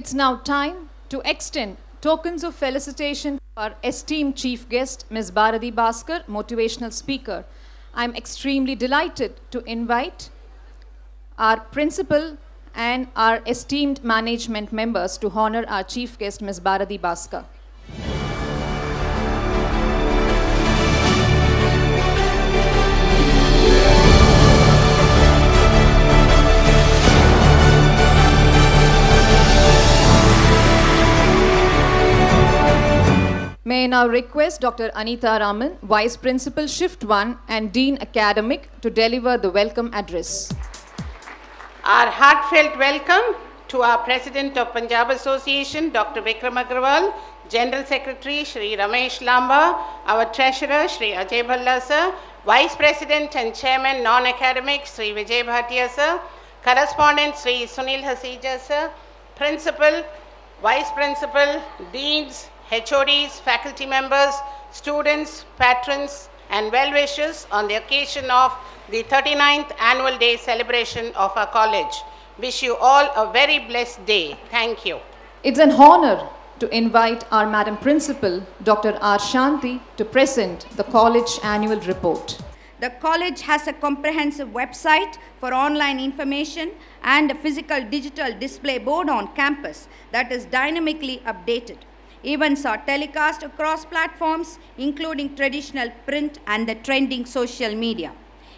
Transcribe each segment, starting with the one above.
It's now time to extend tokens of felicitation to our esteemed chief guest, Ms. Bharati Bhaskar, motivational speaker. I'm extremely delighted to invite our principal and our esteemed management members to honor our chief guest, Ms. Bharati Bhaskar. May I now request Dr. Anita Raman, Vice Principal Shift 1 and Dean Academic, to deliver the welcome address. Our heartfelt welcome to our President of Punjab Association, Dr. Vikram Agrawal, General Secretary, Shri Ramesh Lamba, our Treasurer, Shri Ajay Bhalla sir, Vice President and Chairman Non-Academic, Shri Vijay Bhatia sir, Correspondent, Shri Sunil Hasija sir, Principal, Vice Principal, Deans, HODs, faculty members, students, patrons, and well-wishers on the occasion of the 39th Annual Day celebration of our college. Wish you all a very blessed day. Thank you. It's an honor to invite our Madam Principal, Dr. R. Shanti, to present the college annual report. The college has a comprehensive website for online information and a physical digital display board on campus that is dynamically updated. Events are telecast across platforms, including traditional print and the trending social media.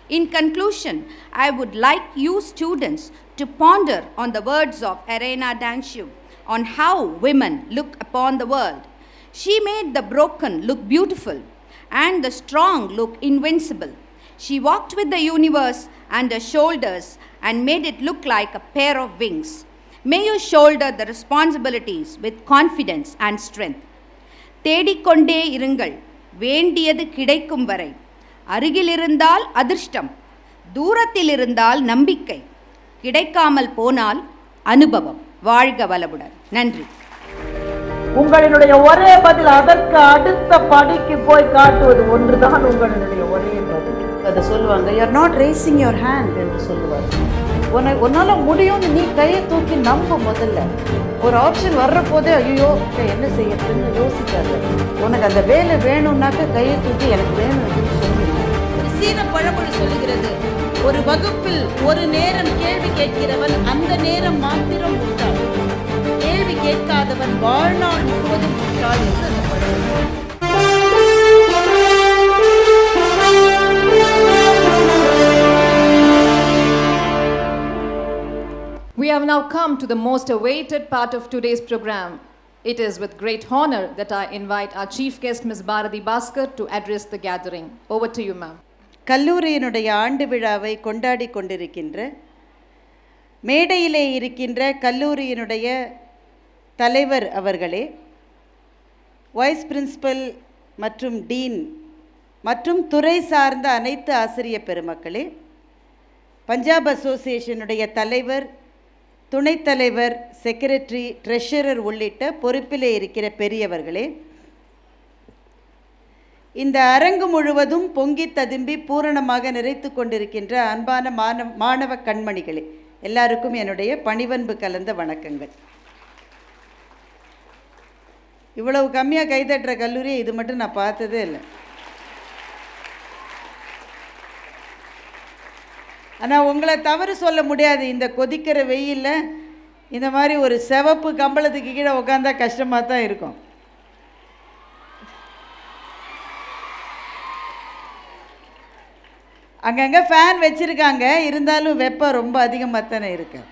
In conclusion, I would like you students to ponder on the words of Arena Danshu on how women look upon the world. She made the broken look beautiful and the strong look invincible. She walked with the universe and her shoulders and made it look like a pair of wings. May you shoulder the responsibilities with confidence and strength. தேடிக்கொண்டே இருங்கள், வேண்டியது கிடைக்கும் வரை. அருகில் இருந்தால் அதிர்ஷ்டம், தூரத்தில் இருந்தால் நம்பிக்கை, கிடைக்காமல் போனால் அனுபவம். வாழ்க வளமுடன். நன்றி. உங்களுடைய ஒரே பதில் அதற்கு அடுத்த படிக்கு போய் காட்டுவது ஒன்றுதான் உங்களுடைய ஒரே பதில். அதை சொல்லுவாங்க, you are not raising your hand என்று சொல்லுவாங்க. உன்னால முடியும்னு நீ கையை தூக்கி நம்ப. முதல்ல ஒரு ஆப்ஷன் வர்ற போதே ஐயோ என்ன செய்யறதுன்னு யோசிக்காது. உனக்கு அந்த வேலை வேணும்னாக்க கையை தூக்கி எனக்கு வேணும் சொல்லுங்க. சீன பழமொழி சொல்லுகிறது, ஒரு வகுப்பில் ஒரு நேரம் கேள்வி கேட்கிறவன் அந்த நேரம் மாத்திரம் முட்டாள், கேள்வி கேட்காதவன் வாழ்நாள் முழுவதும் முட்டாள் என்று அந்த பழமொழி. We have now come to the most awaited part of today's program. It is with great honor that I invite our chief guest, Ms. Bharati Bhaskar, to address the gathering. Over to you, ma'am. கல்லூரியினுடைய ஆண்டு விழாவை கொண்டாடி கொண்டிருக்கின்ற மேடையிலே இருக்கின்ற கல்லூரியினுடைய தலைவர் அவர்களே, வைஸ் பிரின்சிபல் மற்றும் டீன் மற்றும் துறை சார்ந்த அனைத்து ஆசிரிய பெருமக்களே, பஞ்சாப் அசோசியேஷனுடைய தலைவர், துணைத் தலைவர், செக்ரட்டரி, ட்ரெஷரர் உள்ளிட்ட பொறுப்பிலே இருக்கிற பெரியவர்களே, இந்த அரங்கு முழுவதும் பொங்கி ததும்பி பூரணமாக நிறைத்து கொண்டிருக்கின்ற அன்பான மாணவ கண்மணிகளே, எல்லாருக்கும் என்னுடைய பணிவன்பு கலந்த வணக்கங்கள். இவ்வளவு கம்மியாக கைதட்டுற கல்லூரியை இது மட்டும் நான் பார்த்ததே இல்லை. ஆனால் உங்களை தவறு சொல்ல முடியாது. இந்த கொதிக்கிற வெயிலில் இந்த மாதிரி ஒரு சிவப்பு கம்பளத்துக்கு கீழே உட்காந்தா கஷ்டமாக தான் இருக்கும். அங்கங்கே ஃபேன் வச்சுருக்காங்க, இருந்தாலும் வெப்பம் ரொம்ப அதிகமாக தானே இருக்கு.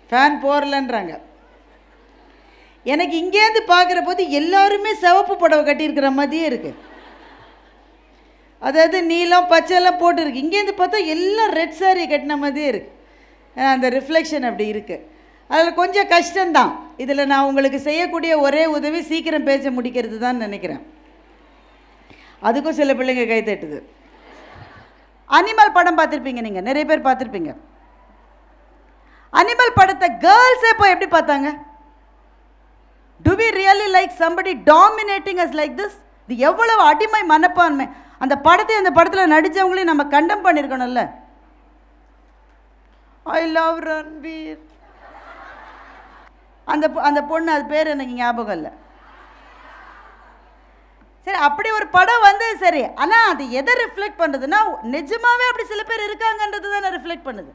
ஃபேன் போடலன்றாங்க. எனக்கு இங்கேருந்து பார்க்குற போது எல்லாருமே சிவப்பு புடவை கட்டியிருக்கிற மாதிரியே இருக்குது. அதாவது நீலம் பச்சைலாம் போட்டுருக்கு. இங்கேருந்து பார்த்தா எல்லாம் ரெட் சாரி கட்டின மாதிரியே இருக்குது. அந்த ரிஃப்ளெக்ஷன் அப்படி இருக்குது. அதில் கொஞ்சம் கஷ்டம்தான். இதில் நான் உங்களுக்கு செய்யக்கூடிய ஒரே உதவி சீக்கிரம் பேச்ச முடிக்கிறது தான் நினைக்கிறேன். அதுக்கும் சில பிள்ளைங்க கை தட்டுது. அனிமல் படம் பார்த்துருப்பீங்க, நீங்கள் நிறைய பேர் பார்த்துருப்பீங்க. அனிமல் படத்தை கேர்ள்ஸே போய் எப்படி பார்த்தாங்க? Do we really like somebody dominating as like this? இது எவ்வளவு அடிமை மனப்பான்மை! அந்த படத்தில் நடித்தவங்களையும் நம்ம கண்டம் பண்ணியிருக்கணும்ல. ஐ லவ் ரன்வீர், அந்த பொண்ணு அது பேர் எனக்கு ஞாபகம் இல்லை. சரி, அப்படி ஒரு படம் வந்து சரி, ஆனால் அது எதை ரிஃப்ளெக்ட் பண்ணுறதுன்னா நிஜமாகவே அப்படி சில பேர் இருக்காங்கன்றது தானே ரிஃப்ளெக்ட் பண்ணுது.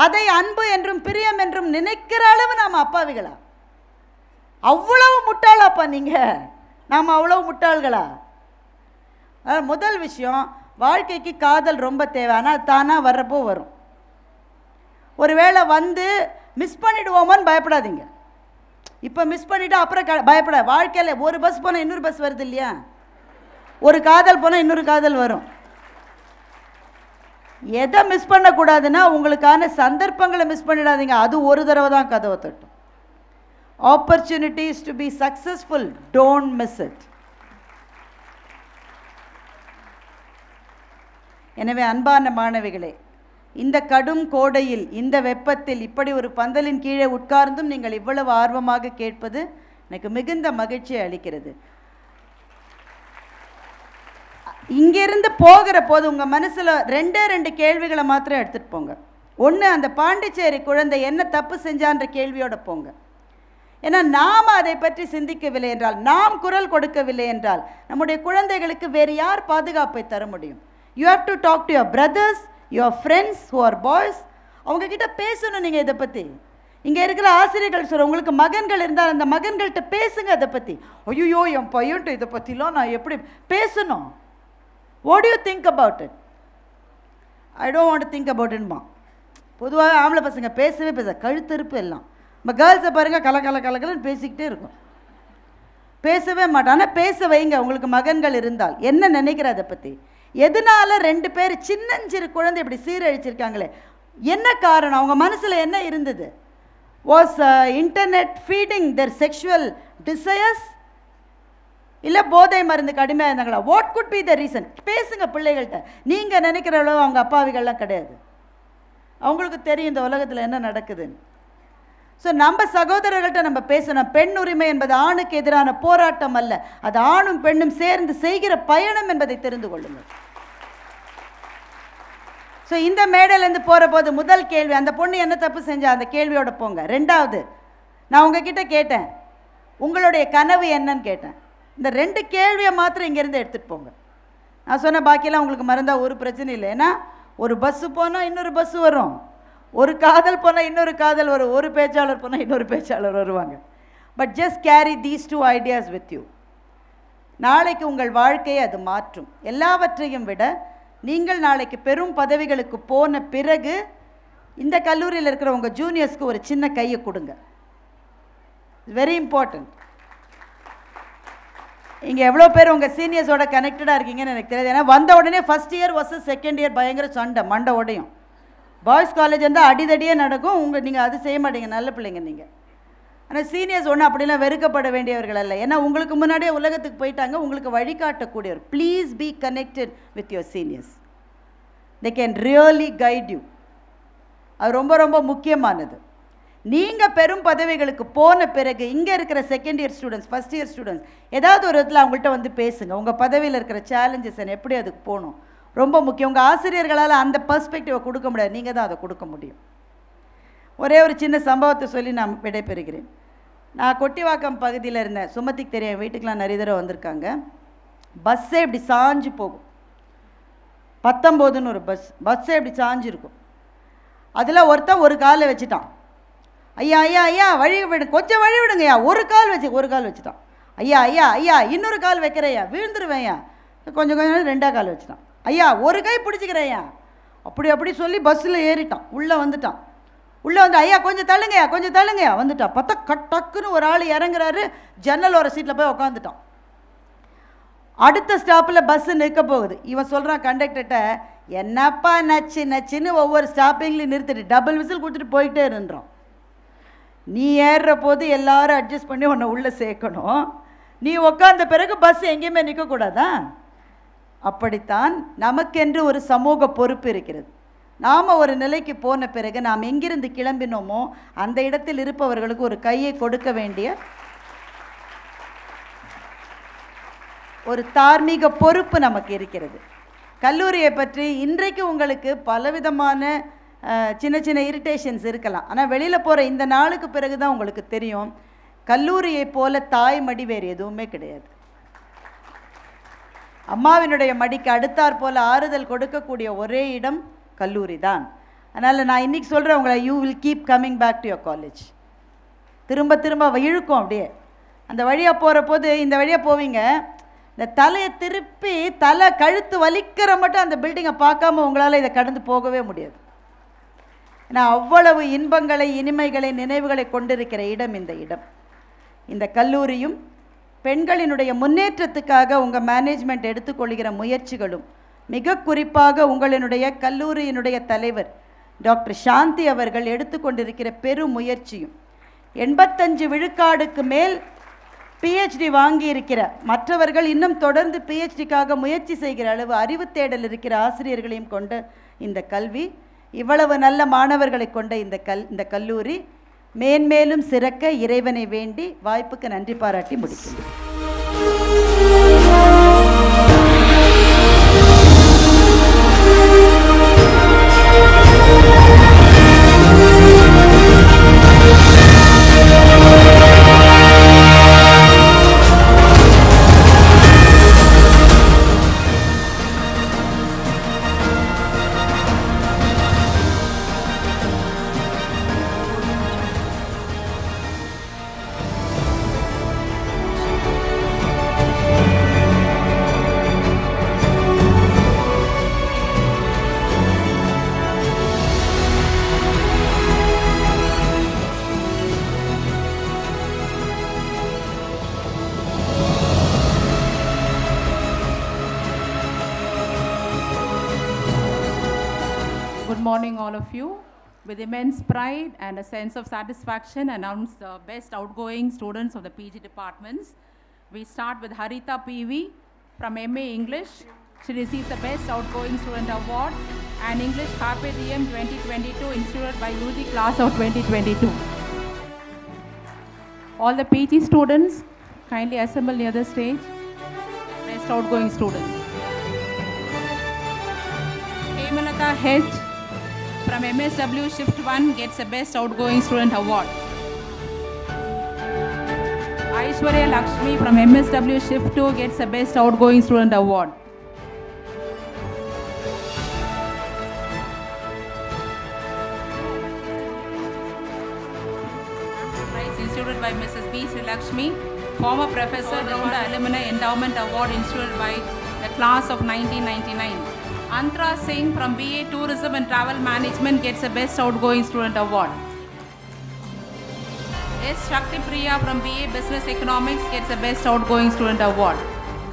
அதை அன்பு என்றும் பிரியம் என்றும் நினைக்கிற அளவு நாம் அப்பாவிகளா? அவ்வளவு முட்டாளாப்பா நீங்கள்? நாம் அவ்வளவு முட்டாள்களா? முதல் விஷயம், வாழ்க்கைக்கு காதல் ரொம்ப தேவை. ஆனால் தானாக வர்றப்போ வரும். ஒருவேளை வந்து மிஸ் பண்ணிடுவோமோன்னு பயப்படாதீங்க. இப்போ மிஸ் பண்ணிவிட்டு அப்புறம் பயப்பட. வாழ்க்கையில் ஒரு பஸ் போனால் இன்னொரு பஸ் வருது இல்லையா? ஒரு காதல் போனால் இன்னொரு காதல் வரும். எதை மிஸ் பண்ணக்கூடாதுன்னா உங்களுக்கான சந்தர்ப்பங்களை மிஸ் பண்ணிடாதீங்க. அது ஒரு தடவை தான் கதவை தட்டும். Opportunities to be successful, don't miss it. எனவே அன்பான மாணவிகளே, இந்த கடும் கோடையில், இந்த வெப்பத்தில் இப்படி ஒரு பந்தலின் கீழே உட்கார்ந்தும் நீங்கள் இவ்வளவு ஆர்வமாக கேட்பது எனக்கு மிகுந்த மகிழ்ச்சியை அளிக்கிறது. இங்கிருந்து போகிற போது உங்கள் மனசில் ரெண்டு கேள்விகளை மாத்திரம் எடுத்துகிட்டு போங்க. ஒன்று, அந்த பாண்டிச்சேரி குழந்தை என்ன தப்பு செஞ்சான்ற கேள்வியோட போங்க. ஏன்னா நாம் அதை பற்றி சிந்திக்கவில்லை என்றால், நாம் குரல் கொடுக்கவில்லை என்றால் நம்முடைய குழந்தைகளுக்கு வேறு யார் பாதுகாப்பை தர முடியும்? You have to talk to your brothers, your friends who are boys. அவங்கக்கிட்ட பேசணும். நீங்கள் இதை பற்றி இங்கே இருக்கிற ஆசிரியர்கள் சொல்கிற, உங்களுக்கு மகன்கள் இருந்தால் அந்த மகன்கள்கிட்ட பேசுங்க அதை பற்றி. ஐயோ, என் பையன்ட்டு இதை பற்றிலாம் நான் எப்படி பேசணும்? What do you think about it? I don't want to think about it. பொதுவாக ஆம்பளை பசங்க பேசவே கழுத்தறுப்பு எல்லாம். நம்ம கேர்ள்ஸை பாருங்கள், கலன்னு பேசிக்கிட்டே இருக்கும். பேசவே மாட்டோம். ஆனால் பேச வைங்க உங்களுக்கு மகன்கள் இருந்தால். என்ன நினைக்கிற அதை பற்றி? எதனால 2 பேர் சின்னஞ்சிறு குழந்தை இப்படி சீரழிச்சிருக்காங்களே, என்ன காரணம்? அவங்க மனசில் என்ன இருந்தது? Was internet feeding their sexual desires? இல்லை போதை மருந்து கடுமையாக இருந்தாங்களா? What could be the reason? பேசுங்க பிள்ளைகள்கிட்ட. நீங்கள் நினைக்கிற அளவு அவங்க அப்பாவிகள்லாம் கிடையாது. அவங்களுக்கு தெரியும் இந்த உலகத்தில் என்ன நடக்குதுன்னு. ஸோ நம்ம சகோதரர்கள்ட்ட நம்ம பேசணும். பெண் உரிமை என்பது ஆணுக்கு எதிரான போராட்டம் அல்ல, அது ஆணும் பெண்ணும் சேர்ந்து செய்கிற பயணம் என்பதை தெரிந்து கொள்ளுங்கள். ஸோ இந்த மேடையிலேருந்து போகிற போது முதல் கேள்வி, அந்த பொண்ணு என்ன தப்பு செஞ்சா, அந்த கேள்வியோட போங்க. ரெண்டாவது, நான் உங்ககிட்ட கேட்டேன் உங்களுடைய கனவு என்னன்னு கேட்டேன். இந்த 2 கேள்வியை மாத்திரம் இங்கேருந்து எடுத்துகிட்டு போங்க. நான் சொன்ன பாக்கியெல்லாம் உங்களுக்கு மறந்தால் ஒரு பிரச்சனை இல்லை. ஏன்னா ஒரு பஸ்ஸு போனால் இன்னொரு பஸ்ஸு வரும், ஒரு காதல் போனால் இன்னொரு காதல் வரும், ஒரு பேச்சாளர் போனால் இன்னொரு பேச்சாளர் வருவாங்க. But just carry these 2 ideas with you. நாளைக்கு உங்கள் வாழ்க்கையை அது மாற்றும். எல்லாவற்றையும் விட நீங்கள் நாளைக்கு பெரும் பதவிகளுக்கு போன பிறகு இந்த கல்லூரியில் இருக்கிற உங்கள் ஜூனியர்ஸ்க்கு ஒரு சின்ன கையை கொடுங்க. Very important. இங்கே எவ்வளோ பேர் உங்கள் சீனியர்ஸோட கனெக்டடாக இருக்கீங்கன்னு எனக்கு தெரியாது. ஏன்னா வந்த உடனே first year versus second year பயங்கர சண்டை, மண்டை உடையும். பாய்ஸ் காலேஜ் வந்து அடிதடியே நடக்கும். நீங்கள் அது செய்ய மாட்டீங்க, நல்ல பிள்ளைங்க நீங்கள். ஆனால் சீனியர்ஸ் ஒன்றும் அப்படிலாம் வெறுக்கப்பட வேண்டியவர்கள் அல்ல. ஏன்னா உங்களுக்கு முன்னாடியே உலகத்துக்கு போயிட்டாங்க, உங்களுக்கு வழிகாட்டக்கூடியவர். Please be connected with your seniors. They can really guide you. அது ரொம்ப ரொம்ப முக்கியமானது. நீங்கள் பெரும் பதவிகளுக்கு போன பிறகு இங்கே இருக்கிற second year students, first year students ஏதாவது ஒரு இடத்துல அவங்கள்ட்ட வந்து பேசுங்க. உங்கள் பதவியில் இருக்கிற சேலஞ்சஸ் என்ன, எப்படி அதுக்கு போகணும், ரொம்ப முக்கியம். உங்கள் ஆசிரியர்களால் அந்த பெர்ஸ்பெக்டிவை கொடுக்க முடியாது, நீங்கள் தான் அதை கொடுக்க முடியும். ஒரே ஒரு சின்ன சம்பவத்தை சொல்லி நான் விடைபெறுகிறேன். நான் கொட்டிவாக்கம் பகுதியில் இருந்தேன். சுமதிக்கு தெரியும், வீட்டுக்கெலாம் நிறைய தடவை வந்திருக்காங்க. பஸ்ஸே இப்படி சாஞ்சு போகும். 19ன்னு ஒரு பஸ்ஸே இப்படி சாஞ்சிருக்கும். அதில் ஒருத்தன் ஒரு காலை வச்சுட்டான். ஐயா ஐயா ஐயா வழி விடு, கொஞ்சம் வழி விடுங்க ஐயா. ஒரு கால் வச்சுட்டான். ஐயா ஐயா ஐயா இன்னொரு கால் வைக்கிறையா, விழுந்துருவேன் ஐயா. கொஞ்சம் 2ஆம் கால் வச்சுட்டான். ஐயா ஒரு கை பிடிச்சிக்கிறேயா. அப்படி சொல்லி பஸ்ஸில் ஏறிட்டான். உள்ளே வந்துட்டான். உள்ளே வந்து ஐயா கொஞ்சம் தள்ளுங்கய்யா வந்துட்டான். பார்த்தா டக்குன்னு ஒரு ஆள் இறங்குறாரு, ஜன்னல் ஒரு சீட்டில் போய் உட்காந்துட்டான். அடுத்த ஸ்டாப்பில் பஸ்ஸு நிற்க போகுது. இவன் சொல்கிறான் கண்டக்டர்கிட்ட, என்னப்பா நச்சுன்னு ஒவ்வொரு ஸ்டாப்பிங்லையும் நிறுத்திட்டு டபுள் விசில் கொடுத்துட்டு போயிட்டே இருந்துறான். நீ ஏறுற போது எல்லாரும் அட்ஜஸ்ட் பண்ணி உன்னை உள்ளே சேர்க்கணும். நீ உட்காந்த பிறகு பஸ் எங்கேயுமே நிற்கக்கூடாதா? அப்படித்தான் நமக்கென்று ஒரு சமூக பொறுப்பு இருக்கிறது. நாம் ஒரு நிலைக்கு போன பிறகு நாம் எங்கிருந்து கிளம்பினோமோ அந்த இடத்தில் இருப்பவர்களுக்கு ஒரு கையை கொடுக்க வேண்டிய ஒரு தார்மீக பொறுப்பு நமக்கு இருக்கிறது. கல்லூரியை பற்றி இன்றைக்கு உங்களுக்கு பலவிதமான சின்ன சின்ன இரிட்டேஷன்ஸ் இருக்கலாம். ஆனால் வெளியில் போகிற இந்த நாளுக்கு பிறகு தான் உங்களுக்கு தெரியும் கல்லூரியை போல தாய்மடி வேறு எதுவுமே கிடையாது. அம்மாவினுடைய மடிக்கு அடுத்தாற் போல ஆறுதல் கொடுக்கக்கூடிய ஒரே இடம் கல்லூரி தான். அதனால் நான் இன்றைக்கி சொல்கிறேன் உங்களை, you will keep coming back to your college. திரும்ப திரும்ப இழுக்கும் அப்படியே. அந்த வழியாக போகிற போது இந்த வழியாக போவீங்க, இந்த தலையை திருப்பி தலை கழுத்து வலிக்கிற மட்டும் அந்த பில்டிங்கை பார்க்காம உங்களால் இதை கடந்து போகவே முடியாது. ஏன்னா அவ்வளவு இன்பங்களை, இனிமைகளை, நினைவுகளை கொண்டிருக்கிற இடம் இந்த இடம். இந்த கல்லூரியும் பெண்களினுடைய முன்னேற்றத்துக்காக உங்கள் மேனேஜ்மெண்ட் எடுத்துக்கொள்கிற முயற்சிகளும், மிக குறிப்பாக உங்களினுடைய கல்லூரியினுடைய தலைவர் டாக்டர் சாந்தி அவர்கள் எடுத்துக்கொண்டிருக்கிற பெரும் முயற்சியும், 85 விழுக்காடுக்கு மேல் பிஹெச்டி வாங்கியிருக்கிற, மற்றவர்கள் இன்னும் தொடர்ந்து பிஹெச்டிக்காக முயற்சி செய்கிற அளவு அறிவு தேடல் இருக்கிற ஆசிரியர்களையும் கொண்ட இந்த கல்வி, இவ்வளவு நல்ல மாணவர்களை கொண்ட இந்த கல்லூரி மேன்மேலும் சிறக்க இறைவனை வேண்டி வாய்ப்புக்கு நன்றி பாராட்டி முடிக்கின்றேன். Good morning, all of you. With immense pride and a sense of satisfaction, announce the best outgoing students of the PG departments. We start with Harita PV from MA English. She receives the Best Outgoing Student Award and English Carpe Diem 2022 instituted by UG Class of 2022. All the PG students kindly assemble near the stage. Best Outgoing Students. Hemalata H from MSW Shift 1 gets the Best Outgoing Student Award. Aishwarya Lakshmi from MSW Shift 2 gets the Best Outgoing Student Award. Prize instituted by Mrs. B. Sri Lakshmi, former professor, Ronda Alumni Endowment Award instituted by the class of 1999. Antra Singh from BA Tourism and Travel Management gets the Best Outgoing Student Award. S. Shakti Priya from BA Business Economics gets the Best Outgoing Student Award.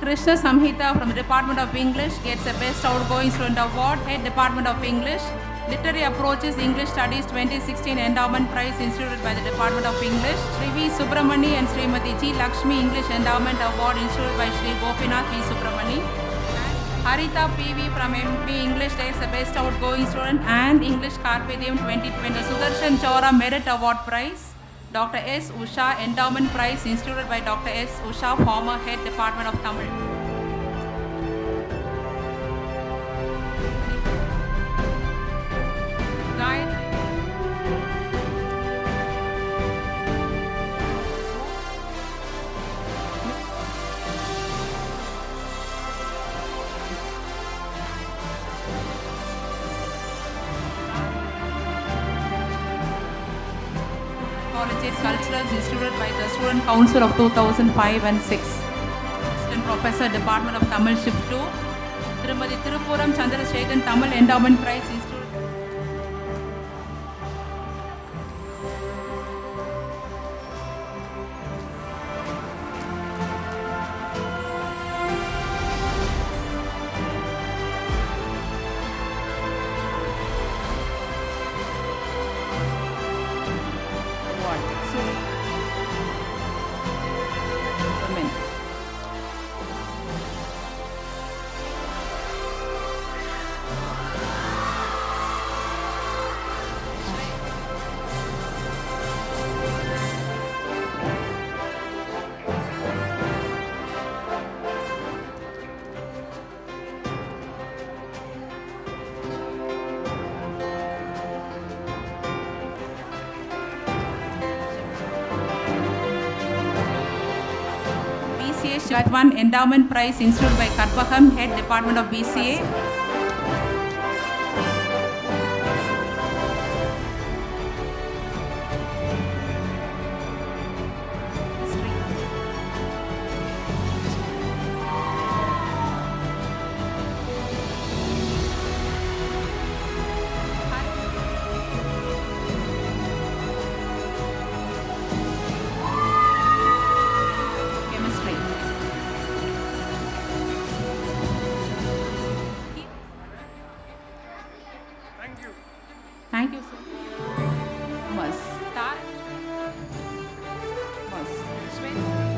Krishna Samhita from the Department of English gets the Best Outgoing Student Award, Head Department of English. Literary Approaches English Studies 2016 Endowment Prize instituted by the Department of English. Sri V. Subramani and Srimati G. Lakshmi English Endowment Award instituted by Sri Gopinath V. Subramani. Harita PV from MA English takes the Best Outgoing Student and English Carpe Diem 2020 Sudarshan Chowra Merit Award Prize. Dr. S. Usha Endowment Prize instituted by Dr. S. Usha, former Head Department of Tamil. Culturals instituted by the Student Council of 2005 and 6. Assistant Professor, Department of Tamil Shift 2. Tirumadi Thirupuram Chandrasekharan Tamil Endowment Prize instituted. got one endowment prize instituted by Karpagam, Head Department of BCA. Thank you, sir. Mas. Tar. Mas. Shweta.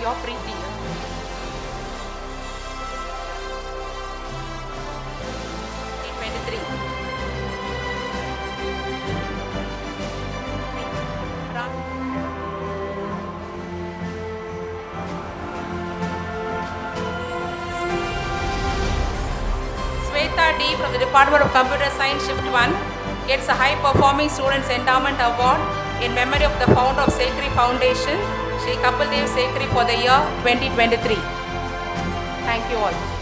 You're pretty. Sweta D from the Department of Computer Science, Shift 1, gets a High Performing Students Endowment Award in memory of the founder of Sekri Foundation, Shri Kapil Dev Sekri, for the year 2023. Thank you all.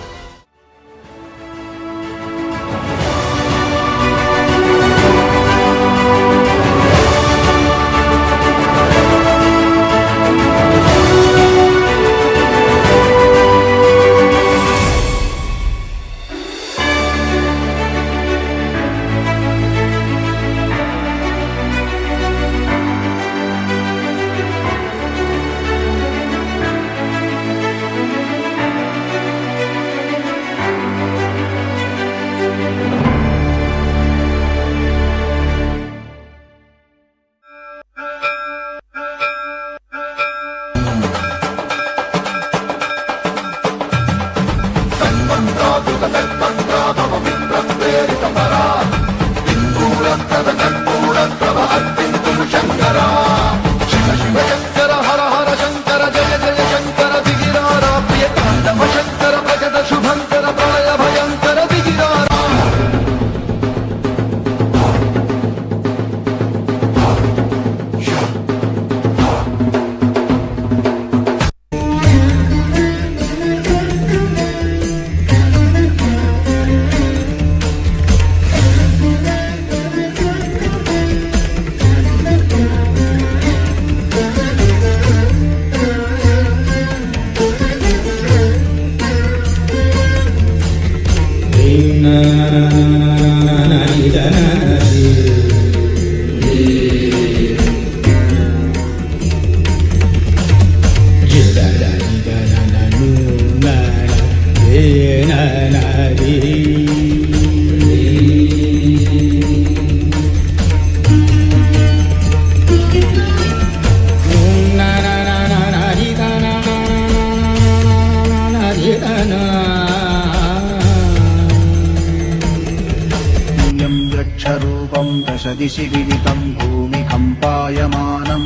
दिशि विदितं भूमिकम्पायमानम्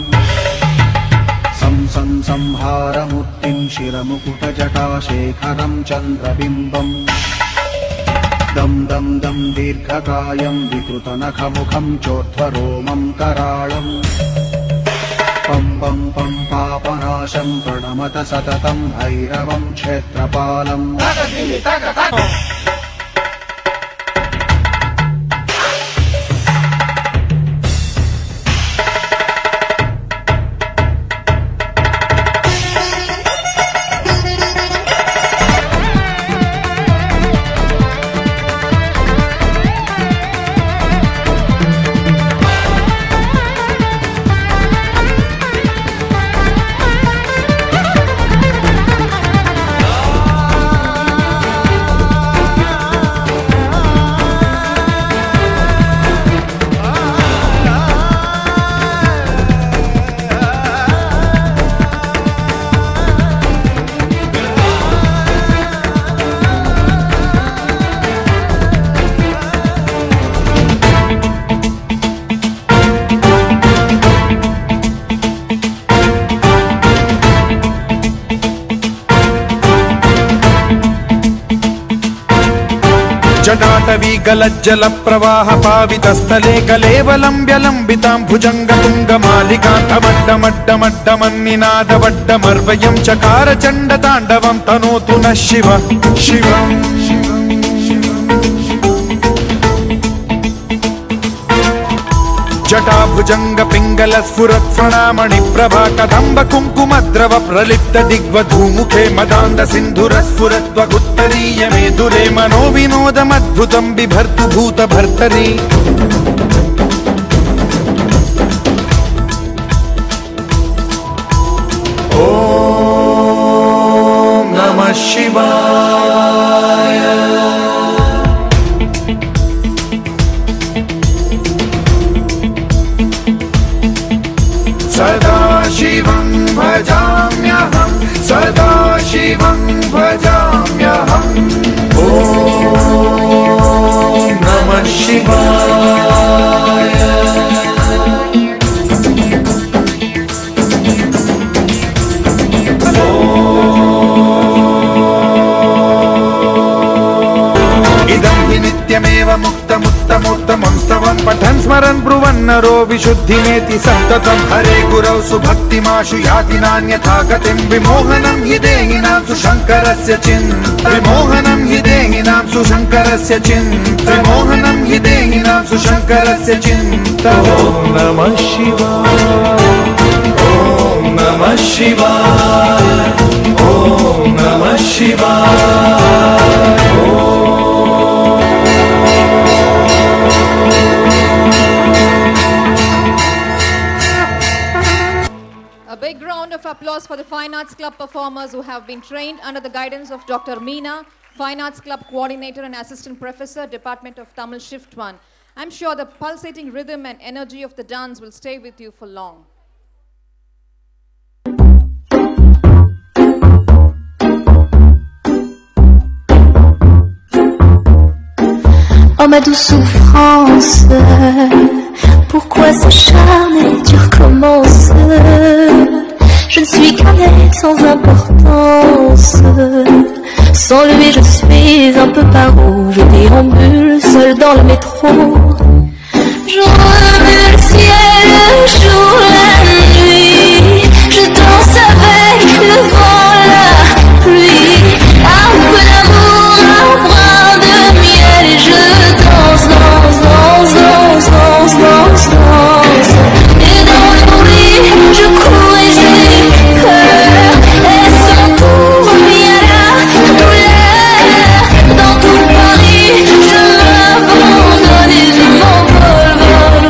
संहारमूर्तिं शिरमुकुटजटाशेखरं चन्द्रबिम्बम् दं दं दं दीर्घकायं विकृतनखमुखं चोर्ध्वरोमं कराळम् पं पं पापनाशं प्रणमत सततं भैरवं क्षेत्रपालम् जटाटवी गलज्जल प्रवाह पावितस्थले कलेवलम्ब्यलम्बितां भुजङ्गतुङ्गमालिकान्तमड्डमड्डमड्डमन्निनादवड्डमर्वयं चकार चण्डताण्डवं तनोतु नः शिव शिवम् जटाभुजंग पिंगल स्फुरत् प्रणामणि प्रभा कदम्ब कुंकुमद्रव प्रलिप्त दिग्वधूमुखे मदान्द सिन्धुर स्फुरद्वगुत्तरीय मेधुरे मनो विनोदमद्भुतं बिभर्तु भूत भर्तरि ॐ नमः शिवाय सदा शिवं भजाम्यहं सदा शिवं भजाम्यहम् ॐ नमः शिवाय इदं हि नित्यमेव मुक्तमुत्तमोत्तमं स्तवं पठन् स्मरन् ब्रुवन्नरो विशुद्धिमेति सन्ततं हरे गुरौ सुभक्तिमाशु याति नान्यथा गतिं विमोहनं हि देहिनां सुशङ्करस्य चिन्त विमोहनं हि देहिनां सुशङ्करस्य चिन्त विमोहनं हि देहिनां सुशङ्करस्य चिन्त ॐ नमः शिवाय ॐ नमः शिवाय ॐ नमः शिवाय A big round of applause for the Fine Arts Club performers who have been trained under the guidance of Dr. Meena, Fine Arts Club Coordinator and Assistant Professor, Department of Tamil Shift 1. I'm sure the pulsating rhythm and energy of the dance will stay with you for long. Oh ma douce souffrance, pourquoi s'acharner, tu recommences? Je ne suis qu'un être sans importance. Sans lui je suis un peu paro. Je déambule seul dans le métro. Je remue le ciel, le jour, la nuit. Je danse avec le vent, la pluie. Un peu d'amour, un brin de miel. Et je danse, danse, danse, danse, danse, danse, danse. Et dans l'oubli, je cours et j'ai peur. Et sans tour, il y a la douleur. Dans tout Paris, je m'abandonne et je m'envole, vol,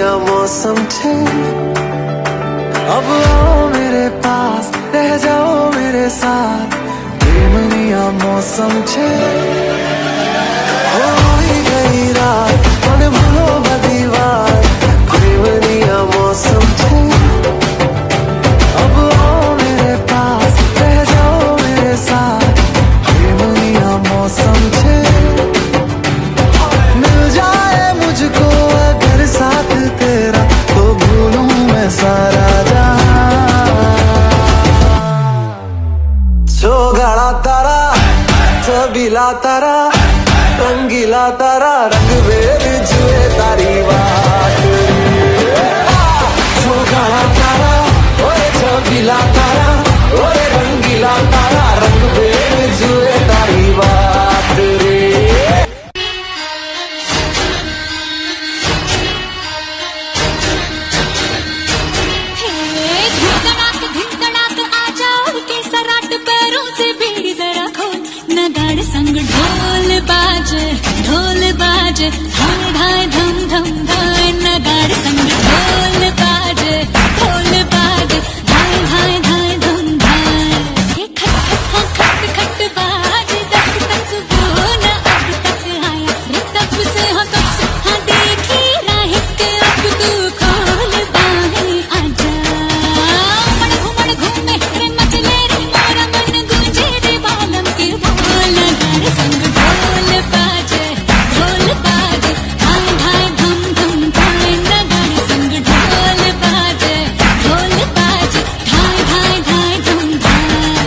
दुनिया मौसम छे अब आओ मेरे पास रह जाओ मेरे साथ प्रेमनिया मौसम छे हो गई रात मन भूलो बदी बात प्रेमनिया मौसम छे अब आओ मेरे पास रह जाओ मेरे साथ प्रेमनिया मौसम छे मिल जाए मुझको अगर साथ तेरा तो भूलूं मैं सारा जहां चौगाड़ा तारा छबीला तारा रंगीला तारा रंग बेर जुए तारी बात चौगाड़ा तारा ओए छबीला तारा ओए रंगीला तारा रंग बेर जुए तारी बात रे संग ढोल बाजे धाय धाय धम धम धाय नगाड़ संग ढोल बाजे धाय धाय धाय धम धाय खट खट खट बाजे दस तक वो न अब तक आया रे तब से हाँ देखी राह के अब तू खोल बाहें आजा मड़ घूमे रे मचले रे मोरा मन गूंजे रे बालम के बोल नगाड़ संग ढोल बाजे धाय धाय धम धम धाय नगाड़ संग ढोल बाजे धाय धाय धाय धम धाय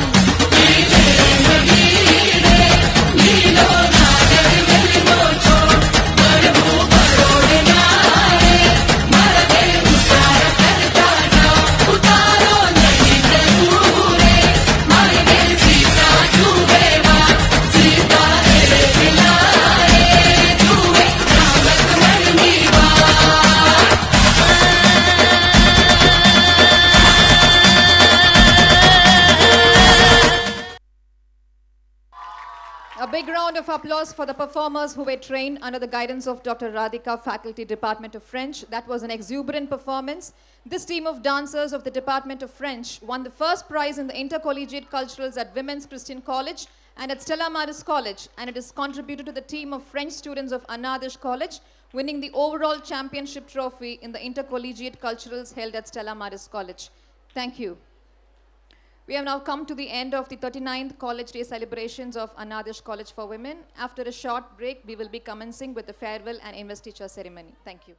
A big round of applause for the performers who were trained under the guidance of Dr. Radhika, Faculty, Department of French. That was an exuberant performance. This team of dancers of the Department of French won the first prize in the Intercollegiate Culturals at Women's Christian College and at Stella Maris College, and it is contributed to the team of French students of Anadish College, winning the overall championship trophy in the Intercollegiate Culturals held at Stella Maris College. Thank you. We have now come to the end of the 39th College Day celebrations of Anadish College for Women. After a short break, we will be commencing with the farewell and investiture ceremony. Thank you.